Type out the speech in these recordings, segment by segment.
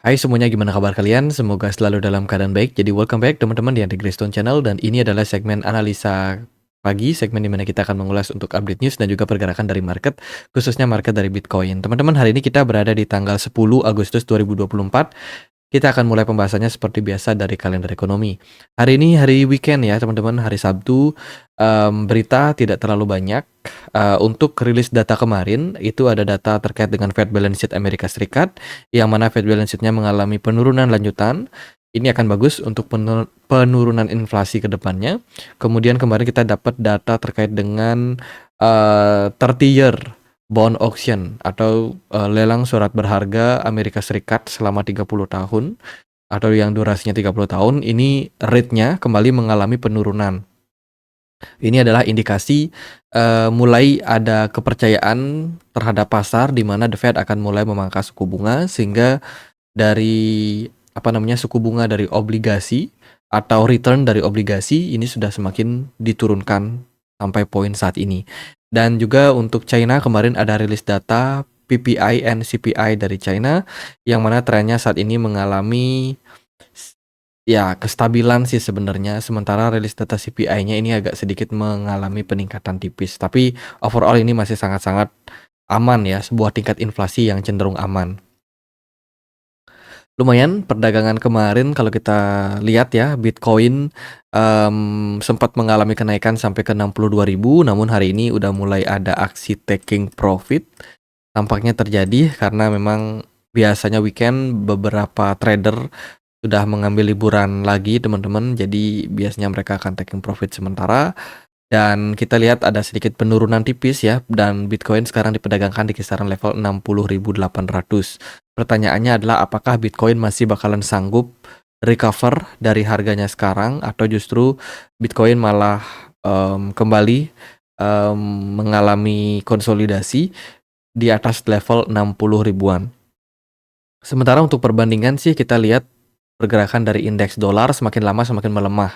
Hai semuanya, gimana kabar kalian? Semoga selalu dalam keadaan baik. Jadi welcome back teman-teman di Anti Greystone Channel, dan ini adalah segmen analisa pagi, segmen di mana kita akan mengulas untuk update news dan juga pergerakan dari market, khususnya market dari Bitcoin. Teman-teman, hari ini kita berada di tanggal 10 Agustus 2024. Kita akan mulai pembahasannya seperti biasa dari kalender ekonomi. Hari ini hari weekend ya teman-teman, hari Sabtu. Berita tidak terlalu banyak. Untuk rilis data kemarin, itu ada data terkait dengan Fed Balance Sheet Amerika Serikat, yang mana Fed Balance Sheet-nya mengalami penurunan lanjutan. Ini akan bagus untuk penurunan inflasi ke depannya. Kemudian kemarin kita dapat data terkait dengan 30-year bond auction atau lelang surat berharga Amerika Serikat selama 30 tahun atau yang durasinya 30 tahun. Ini rate-nya kembali mengalami penurunan. Ini adalah indikasi mulai ada kepercayaan terhadap pasar di mana The Fed akan mulai memangkas suku bunga, sehingga dari suku bunga dari obligasi atau return dari obligasi ini sudah semakin diturunkan sampai poin saat ini. Dan juga untuk China, kemarin ada rilis data PPI and CPI dari China, yang mana trennya saat ini mengalami ya kestabilan sih sebenarnya. Sementara rilis data CPI-nya ini agak sedikit mengalami peningkatan tipis, tapi overall ini masih sangat-sangat aman ya, sebuah tingkat inflasi yang cenderung aman. Lumayan perdagangan kemarin kalau kita lihat ya, Bitcoin sempat mengalami kenaikan sampai ke 62.000, namun hari ini udah mulai ada aksi taking profit tampaknya terjadi karena memang biasanya weekend beberapa trader sudah mengambil liburan lagi teman-teman, jadi biasanya mereka akan taking profit sementara. Dan kita lihat ada sedikit penurunan tipis ya, dan Bitcoin sekarang diperdagangkan di kisaran level 60.800. Pertanyaannya adalah apakah Bitcoin masih bakalan sanggup recover dari harganya sekarang, atau justru Bitcoin malah kembali mengalami konsolidasi di atas level 60 ribuan. Sementara untuk perbandingan sih kita lihat pergerakan dari indeks dolar semakin lama semakin melemah.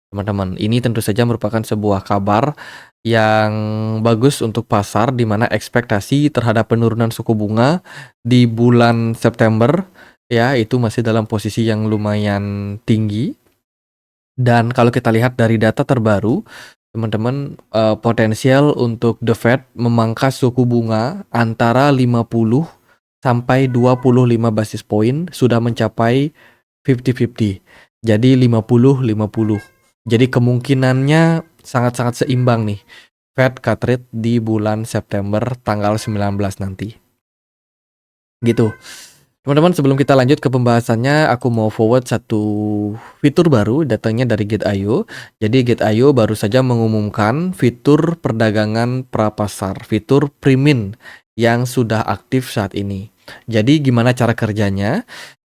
Teman-teman, ini tentu saja merupakan sebuah kabar yang bagus untuk pasar, di mana ekspektasi terhadap penurunan suku bunga di bulan September ya itu masih dalam posisi yang lumayan tinggi. Dan kalau kita lihat dari data terbaru, teman-teman, potensial untuk The Fed memangkas suku bunga antara 50 sampai 25 basis point sudah mencapai 50-50. Jadi 50-50. Jadi kemungkinannya sangat-sangat seimbang nih, Fed cut rate di bulan September tanggal 19 nanti. Gitu. Teman-teman, sebelum kita lanjut ke pembahasannya, aku mau forward satu fitur baru datangnya dari Gate.io. Jadi Gate.io baru saja mengumumkan fitur perdagangan prapasar, fitur pre-mint yang sudah aktif saat ini. Jadi gimana cara kerjanya?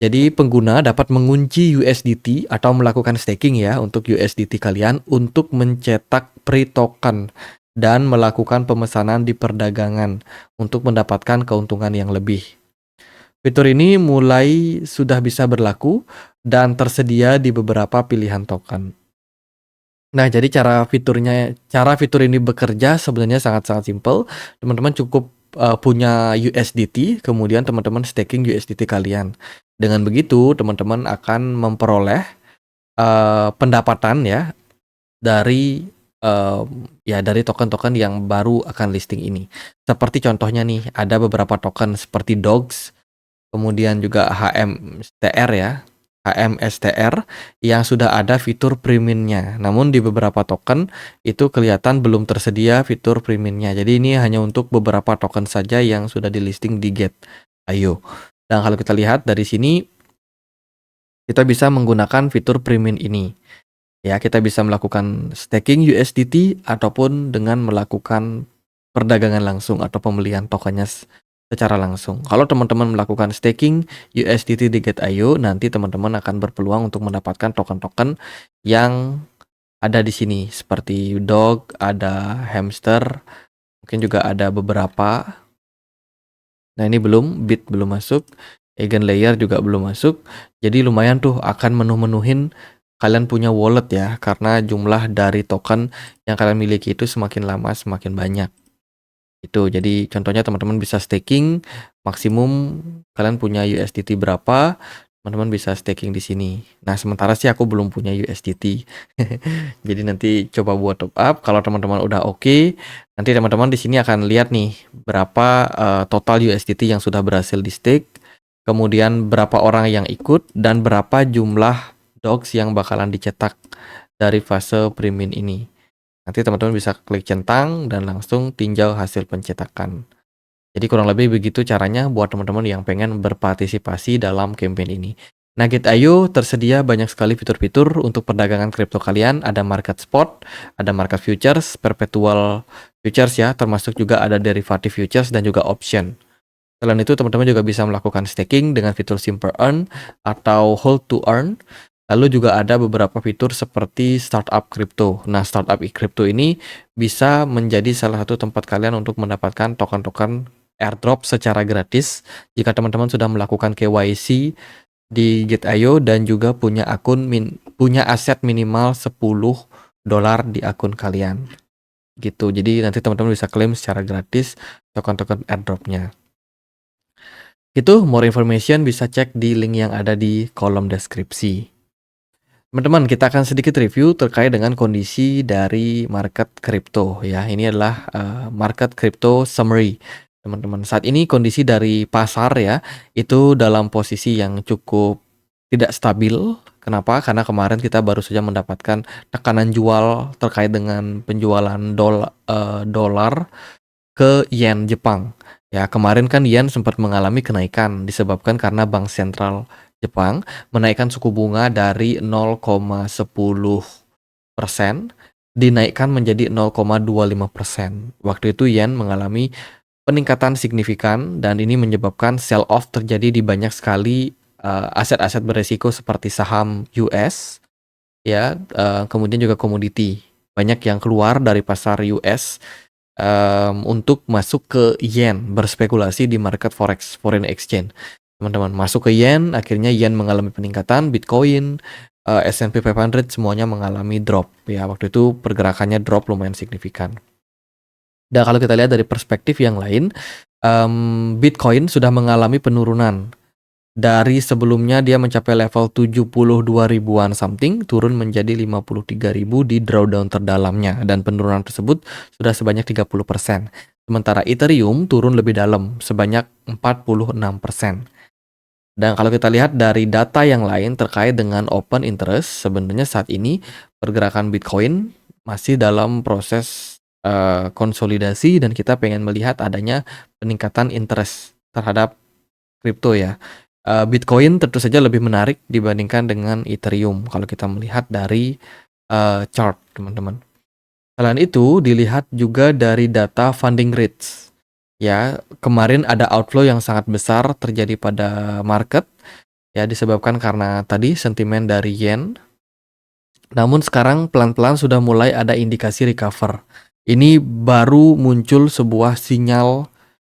Jadi pengguna dapat mengunci USDT atau melakukan staking ya untuk USDT kalian untuk mencetak pre-token dan melakukan pemesanan di perdagangan untuk mendapatkan keuntungan yang lebih. Fitur ini mulai sudah bisa berlaku dan tersedia di beberapa pilihan token. Nah, jadi cara fitur ini bekerja sebenarnya sangat-sangat simpel. Teman-teman cukup punya USDT, kemudian teman-teman staking USDT kalian. Dengan begitu, teman-teman akan memperoleh pendapatan ya dari dari token-token yang baru akan listing ini. Seperti contohnya nih, ada beberapa token seperti Dogs, kemudian juga HMSTR ya, HMSTR yang sudah ada fitur pre-mint-nya. Namun di beberapa token itu kelihatan belum tersedia fitur pre-mint-nya. Jadi ini hanya untuk beberapa token saja yang sudah di listing di Gate.io. Dan kalau kita lihat dari sini, kita bisa menggunakan fitur pre-mint ini. Ya, kita bisa melakukan staking USDT ataupun dengan melakukan perdagangan langsung atau pembelian tokennya secara langsung. Kalau teman-teman melakukan staking USDT di Gate.io, nanti teman-teman akan berpeluang untuk mendapatkan token-token yang ada di sini seperti Dog, ada Hamster, mungkin juga ada beberapa. Nah, ini Bit belum masuk, Eigenlayer juga belum masuk. Jadi lumayan tuh akan menuhin kalian punya wallet ya, karena jumlah dari token yang kalian miliki itu semakin lama semakin banyak. Itu. Jadi contohnya teman-teman bisa staking maksimum kalian punya USDT berapa, teman-teman bisa staking di sini. Nah, sementara sih aku belum punya USDT. Jadi nanti coba buat top up. Kalau teman-teman udah oke, nanti teman-teman di sini akan lihat nih berapa total USDT yang sudah berhasil di stake, kemudian berapa orang yang ikut dan berapa jumlah dogs yang bakalan dicetak dari fase pre-mint ini. Nanti teman-teman bisa klik centang dan langsung tinjau hasil pencetakan. Jadi kurang lebih begitu caranya buat teman-teman yang pengen berpartisipasi dalam campaign ini. Nah, Gate.io tersedia banyak sekali fitur-fitur untuk perdagangan kripto kalian. Ada market spot, ada market futures, perpetual futures ya, termasuk juga ada derivative futures dan juga option. Selain itu, teman-teman juga bisa melakukan staking dengan fitur Simple Earn atau Hold to Earn. Lalu juga ada beberapa fitur seperti startup crypto. Nah, startup crypto ini bisa menjadi salah satu tempat kalian untuk mendapatkan token-token airdrop secara gratis jika teman-teman sudah melakukan KYC di Gate.io dan juga punya punya aset minimal $10 di akun kalian. Gitu. Jadi nanti teman-teman bisa klaim secara gratis token-token airdropnya. Itu more information bisa cek di link yang ada di kolom deskripsi. Teman-teman, kita akan sedikit review terkait dengan kondisi dari market crypto ya. Ini adalah market crypto summary. Teman-teman, saat ini kondisi dari pasar ya itu dalam posisi yang cukup tidak stabil. Kenapa? Karena kemarin kita baru saja mendapatkan tekanan jual terkait dengan penjualan dolar ke yen Jepang. Ya, kemarin kan yen sempat mengalami kenaikan disebabkan karena Bank Sentral Jepang menaikkan suku bunga dari 0,10% dinaikkan menjadi 0,25%. Waktu itu yen mengalami peningkatan signifikan dan ini menyebabkan sell off terjadi di banyak sekali aset-aset beresiko seperti saham US ya, kemudian juga komoditi. Banyak yang keluar dari pasar US untuk masuk ke yen, berspekulasi di market forex, foreign exchange. Teman-teman masuk ke yen, akhirnya yen mengalami peningkatan, Bitcoin, S&P 500 semuanya mengalami drop. Ya, waktu itu pergerakannya drop lumayan signifikan. Dan kalau kita lihat dari perspektif yang lain, Bitcoin sudah mengalami penurunan. Dari sebelumnya dia mencapai level 72 ribuan something, turun menjadi 53 ribu di drawdown terdalamnya. Dan penurunan tersebut sudah sebanyak 30%. Sementara Ethereum turun lebih dalam, sebanyak 46%. Dan kalau kita lihat dari data yang lain terkait dengan open interest, sebenarnya saat ini pergerakan Bitcoin masih dalam proses konsolidasi dan kita pengen melihat adanya peningkatan interest terhadap kripto ya. Bitcoin tentu saja lebih menarik dibandingkan dengan Ethereum kalau kita melihat dari chart, teman-teman. Selain itu, dilihat juga dari data funding rates. Ya, kemarin ada outflow yang sangat besar terjadi pada market ya disebabkan karena tadi sentimen dari yen. Namun sekarang pelan-pelan sudah mulai ada indikasi recover. Ini baru muncul sebuah sinyal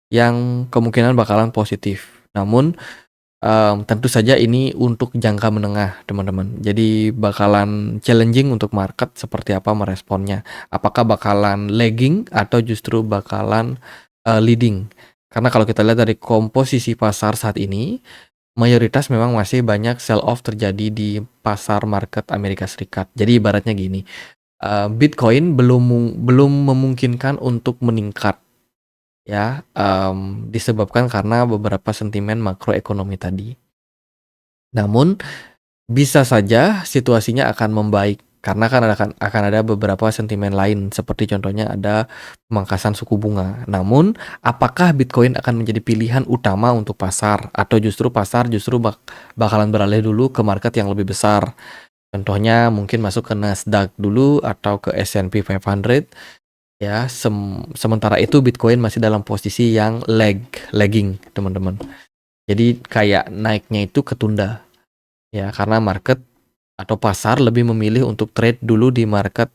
yang kemungkinan bakalan positif. Namun tentu saja ini untuk jangka menengah, teman-teman. Jadi bakalan challenging untuk market seperti apa meresponnya. Apakah bakalan lagging atau justru bakalan leading? Karena kalau kita lihat dari komposisi pasar saat ini, mayoritas memang masih banyak sell off terjadi di pasar market Amerika Serikat. Jadi ibaratnya gini, Bitcoin belum memungkinkan untuk meningkat. Ya, disebabkan karena beberapa sentimen makroekonomi tadi. Namun, bisa saja situasinya akan membaik karena akan ada beberapa sentimen lain seperti contohnya ada pemangkasan suku bunga. Namun, apakah Bitcoin akan menjadi pilihan utama untuk pasar atau justru pasar bakalan beralih dulu ke market yang lebih besar? Contohnya mungkin masuk ke Nasdaq dulu atau ke S&P 500. Ya, sementara itu Bitcoin masih dalam posisi yang lagging, teman-teman. Jadi kayak naiknya itu ketunda. Ya, karena market atau pasar lebih memilih untuk trade dulu di market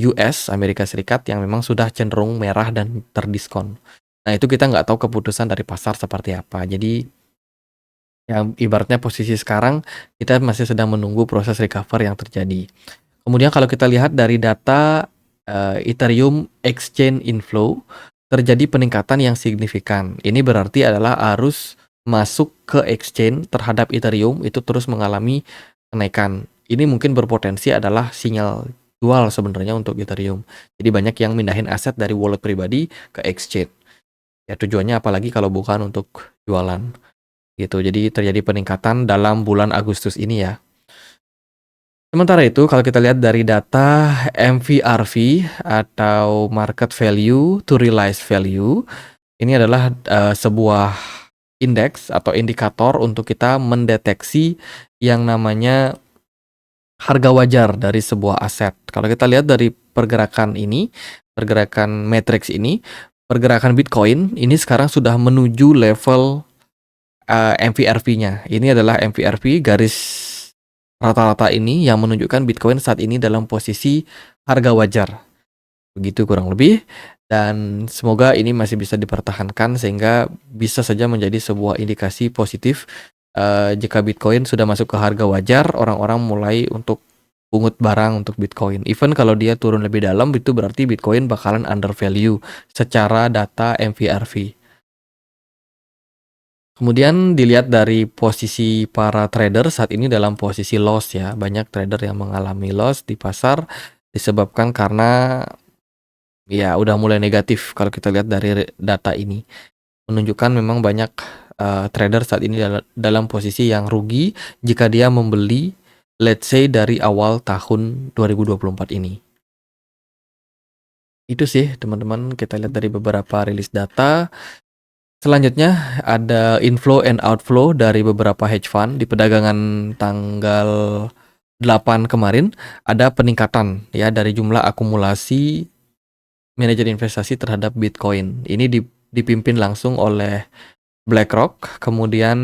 US, Amerika Serikat yang memang sudah cenderung merah dan terdiskon. Nah, itu kita nggak tahu keputusan dari pasar seperti apa. Jadi, yang ibaratnya posisi sekarang kita masih sedang menunggu proses recover yang terjadi. Kemudian kalau kita lihat dari data Ethereum exchange inflow terjadi peningkatan yang signifikan. Ini berarti adalah arus masuk ke exchange terhadap Ethereum itu terus mengalami kenaikan. Ini mungkin berpotensi adalah sinyal jual sebenarnya untuk Ethereum. Jadi banyak yang mindahin aset dari wallet pribadi ke exchange. Ya tujuannya apalagi kalau bukan untuk jualan gitu. Jadi terjadi peningkatan dalam bulan Agustus ini ya. Sementara itu kalau kita lihat dari data MVRV atau market value to realized value, ini adalah sebuah indeks atau indikator untuk kita mendeteksi yang namanya harga wajar dari sebuah aset. Kalau kita lihat dari pergerakan ini, pergerakan matrix ini, pergerakan Bitcoin ini sekarang sudah menuju level MVRV-nya. Ini adalah MVRV garis rata-rata ini yang menunjukkan Bitcoin saat ini dalam posisi harga wajar. Begitu kurang lebih. Dan semoga ini masih bisa dipertahankan sehingga bisa saja menjadi sebuah indikasi positif jika Bitcoin sudah masuk ke harga wajar, orang-orang mulai untuk pungut barang untuk Bitcoin. Even kalau dia turun lebih dalam, itu berarti Bitcoin bakalan undervalue secara data MVRV. Kemudian dilihat dari posisi para trader saat ini dalam posisi loss ya. Banyak trader yang mengalami loss di pasar disebabkan karena ya udah mulai negatif kalau kita lihat dari data ini. Menunjukkan memang banyak trader saat ini dalam posisi yang rugi jika dia membeli let's say dari awal tahun 2024 ini. Itu sih teman-teman, kita lihat dari beberapa rilis data. Selanjutnya ada inflow and outflow dari beberapa hedge fund di perdagangan tanggal 8 kemarin. Ada peningkatan ya dari jumlah akumulasi manajer investasi terhadap Bitcoin. Ini dipimpin langsung oleh BlackRock, kemudian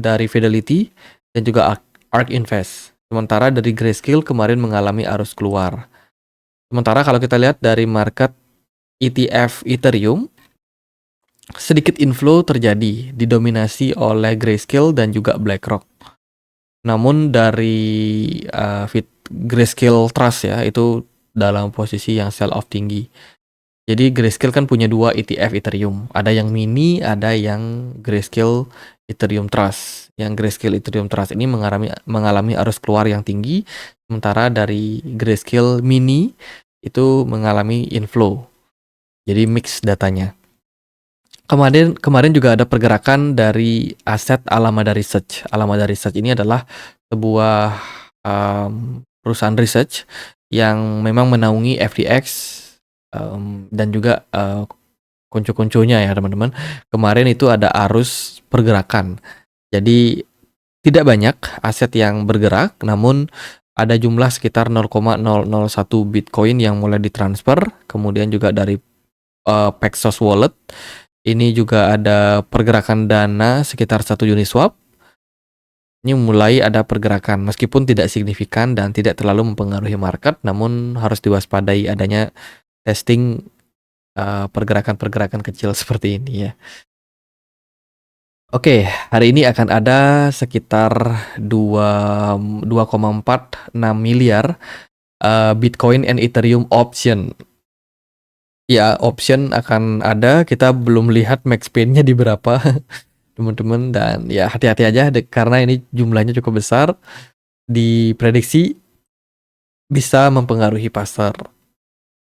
dari Fidelity dan juga ARK Invest. Sementara dari Grayscale kemarin mengalami arus keluar. Sementara kalau kita lihat dari market ETF Ethereum, sedikit inflow terjadi, didominasi oleh Grayscale dan juga BlackRock. Namun dari Grayscale Trust ya, itu dalam posisi yang sell off tinggi. Jadi Grayscale kan punya 2 ETF Ethereum, ada yang mini, ada yang Grayscale Ethereum Trust. Yang Grayscale Ethereum Trust ini mengalami arus keluar yang tinggi, sementara dari Grayscale mini itu mengalami inflow. Jadi mix datanya. Kemarin juga ada pergerakan dari aset Alameda Research. Alameda Research ini adalah sebuah perusahaan research yang memang menaungi FTX dan juga kuncu-kuncunya ya teman-teman. Kemarin itu ada arus pergerakan. Jadi tidak banyak aset yang bergerak, namun ada jumlah sekitar 0,001 Bitcoin yang mulai ditransfer. Kemudian juga dari Paxos Wallet. Ini juga ada pergerakan dana sekitar 1 Uniswap. Ini mulai ada pergerakan meskipun tidak signifikan dan tidak terlalu mempengaruhi market, namun harus diwaspadai adanya testing pergerakan-pergerakan kecil seperti ini ya. Oke, hari ini akan ada sekitar 2,46 miliar Bitcoin and Ethereum option. Ya, option akan ada, kita belum lihat max pain-nya di berapa teman-teman, dan ya hati-hati aja karena ini jumlahnya cukup besar, diprediksi bisa mempengaruhi pasar.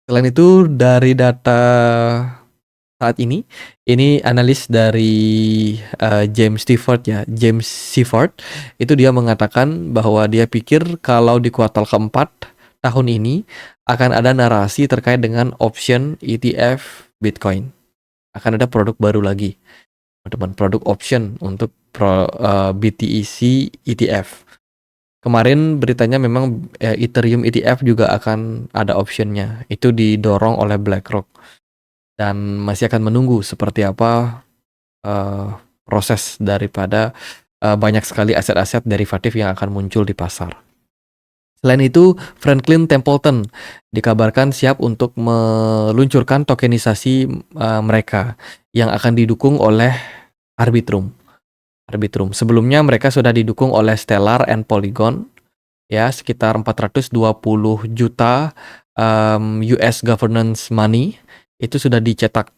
Selain itu dari data saat ini analis dari James Seifert itu dia mengatakan bahwa dia pikir kalau di kuartal keempat tahun ini akan ada narasi terkait dengan option ETF Bitcoin. Akan ada produk baru lagi, teman-teman, produk option untuk BTC ETF. Kemarin beritanya memang Ethereum ETF juga akan ada optionnya. Itu didorong oleh BlackRock. Dan masih akan menunggu seperti apa proses daripada banyak sekali aset-aset derivatif yang akan muncul di pasar. Selain itu, Franklin Templeton dikabarkan siap untuk meluncurkan tokenisasi mereka yang akan didukung oleh Arbitrum. Sebelumnya mereka sudah didukung oleh Stellar and Polygon, ya sekitar 420 juta US governance money itu sudah dicetak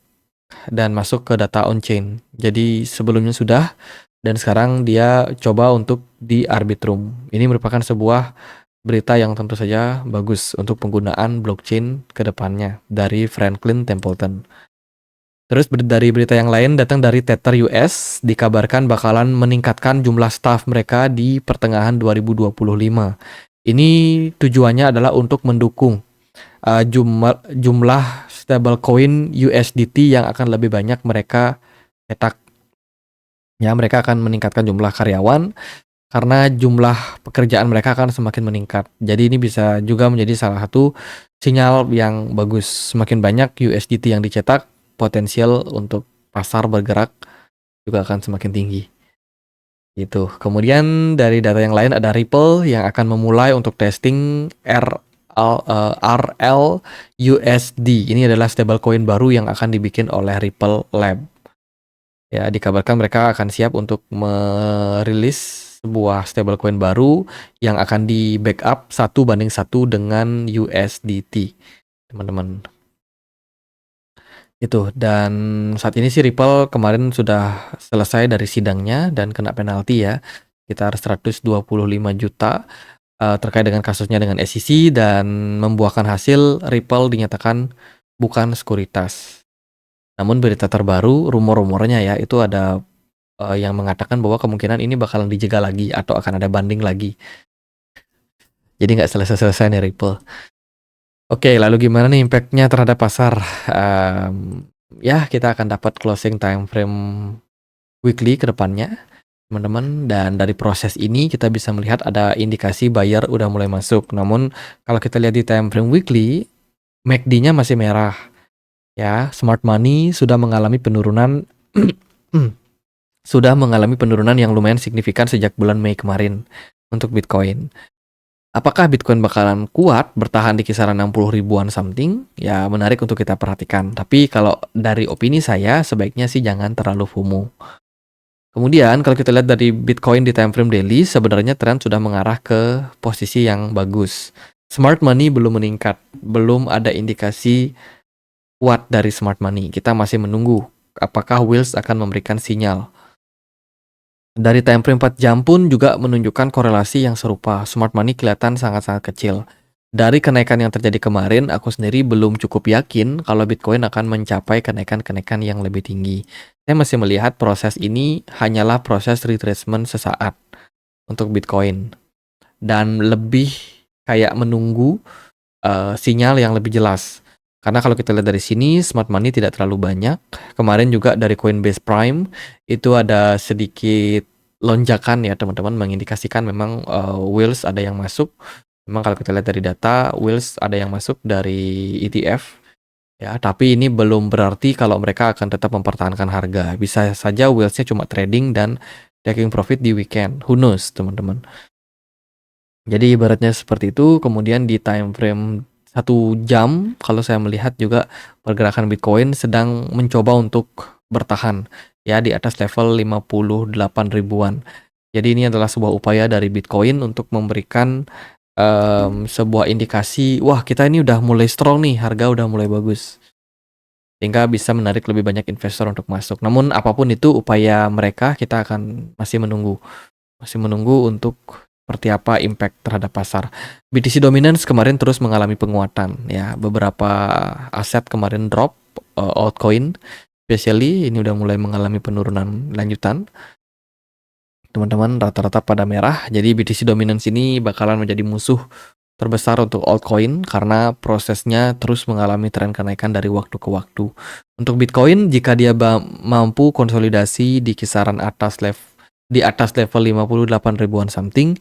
dan masuk ke data on-chain. Jadi sebelumnya sudah, dan sekarang dia coba untuk di Arbitrum. Ini merupakan sebuah berita yang tentu saja bagus untuk penggunaan blockchain ke depannya dari Franklin Templeton. Terus dari berita yang lain datang dari Tether US, dikabarkan bakalan meningkatkan jumlah staff mereka di pertengahan 2025. Ini tujuannya adalah untuk mendukung jumlah stablecoin USDT yang akan lebih banyak mereka cetak. Ya, mereka akan meningkatkan jumlah karyawan karena jumlah pekerjaan mereka akan semakin meningkat. Jadi ini bisa juga menjadi salah satu sinyal yang bagus. Semakin banyak USDT yang dicetak, potensial untuk pasar bergerak juga akan semakin tinggi. Gitu. Kemudian dari data yang lain ada Ripple yang akan memulai untuk testing RL USD. Ini adalah stablecoin baru yang akan dibikin oleh Ripple Lab. Ya, dikabarkan mereka akan siap untuk merilis sebuah stablecoin baru yang akan di backup 1:1 dengan USDT, teman-teman. Itu, dan saat ini sih Ripple kemarin sudah selesai dari sidangnya dan kena penalti ya, sekitar 125 juta terkait dengan kasusnya dengan SEC, dan membuahkan hasil Ripple dinyatakan bukan sekuritas. Namun berita terbaru, rumor-rumornya ya, itu ada yang mengatakan bahwa kemungkinan ini bakalan dijegal lagi atau akan ada banding lagi. Jadi nggak selesai-selesai nih Ripple. Oke, lalu gimana nih impact-nya terhadap pasar? Ya, kita akan dapat closing time frame weekly ke depannya, teman-teman. Dan dari proses ini kita bisa melihat ada indikasi buyer udah mulai masuk. Namun kalau kita lihat di time frame weekly, MACD-nya masih merah. Ya, smart money sudah mengalami penurunan sudah mengalami penurunan yang lumayan signifikan sejak bulan Mei kemarin untuk Bitcoin. Apakah Bitcoin bakalan kuat bertahan di kisaran 60 ribuan something? Ya, menarik untuk kita perhatikan. Tapi kalau dari opini saya, sebaiknya sih jangan terlalu FOMO. Kemudian kalau kita lihat dari Bitcoin di time frame daily, sebenarnya tren sudah mengarah ke posisi yang bagus. Smart money belum meningkat, belum ada indikasi kuat dari smart money. Kita masih menunggu apakah Wheels akan memberikan sinyal. Dari time frame 4 jam pun juga menunjukkan korelasi yang serupa. Smart money kelihatan sangat-sangat kecil. Dari kenaikan yang terjadi kemarin, aku sendiri belum cukup yakin kalau Bitcoin akan mencapai kenaikan-kenaikan yang lebih tinggi. Saya masih melihat proses ini hanyalah proses retracement sesaat untuk Bitcoin. Dan lebih kayak menunggu sinyal yang lebih jelas. Karena kalau kita lihat dari sini, smart money tidak terlalu banyak. Kemarin juga dari Coinbase Prime, itu ada sedikit lonjakan ya teman-teman, mengindikasikan memang whales ada yang masuk. Memang kalau kita lihat dari data, whales ada yang masuk dari ETF. Ya, tapi ini belum berarti kalau mereka akan tetap mempertahankan harga. Bisa saja whales-nya cuma trading dan taking profit di weekend. Who knows, teman-teman. Jadi ibaratnya seperti itu. Kemudian di time frame 1 jam, kalau saya melihat juga pergerakan Bitcoin sedang mencoba untuk bertahan ya di atas level 58 ribuan. Jadi ini adalah sebuah upaya dari Bitcoin untuk memberikan sebuah indikasi, wah kita ini udah mulai strong nih, harga udah mulai bagus. Sehingga bisa menarik lebih banyak investor untuk masuk. Namun apapun itu upaya mereka, kita akan masih menunggu. Masih menunggu untuk seperti apa impact terhadap pasar. BTC Dominance kemarin terus mengalami penguatan ya. Beberapa aset kemarin drop, altcoin especially ini udah mulai mengalami penurunan lanjutan. Teman-teman rata-rata pada merah. Jadi BTC Dominance ini bakalan menjadi musuh terbesar untuk altcoin karena prosesnya terus mengalami tren kenaikan dari waktu ke waktu. Untuk Bitcoin, jika dia mampu konsolidasi di kisaran di atas level 58 ribuan something,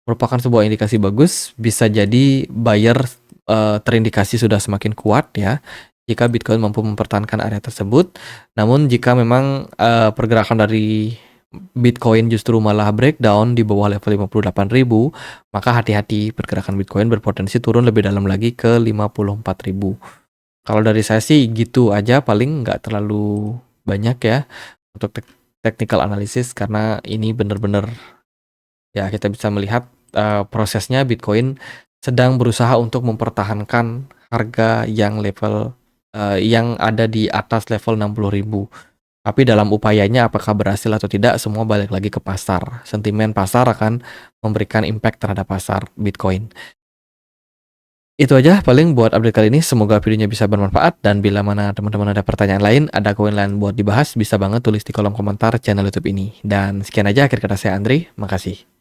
merupakan sebuah indikasi bagus. Bisa jadi buyer terindikasi sudah semakin kuat ya, jika Bitcoin mampu mempertahankan area tersebut. Namun jika memang pergerakan dari Bitcoin justru malah breakdown di bawah level 58.000, maka hati-hati, pergerakan Bitcoin berpotensi turun lebih dalam lagi ke 54.000. Kalau dari saya sih gitu aja, paling nggak terlalu banyak ya untuk technical analysis, karena ini benar-benar ya kita bisa melihat prosesnya Bitcoin sedang berusaha untuk mempertahankan harga yang level yang ada di atas level 60.000. Tapi dalam upayanya apakah berhasil atau tidak, semua balik lagi ke pasar. Sentimen pasar akan memberikan impact terhadap pasar Bitcoin. Itu aja paling buat update kali ini. Semoga videonya bisa bermanfaat, dan bila mana teman-teman ada pertanyaan lain, ada koin lain buat dibahas, bisa banget tulis di kolom komentar channel YouTube ini. Dan sekian aja akhir kata saya Andri, makasih.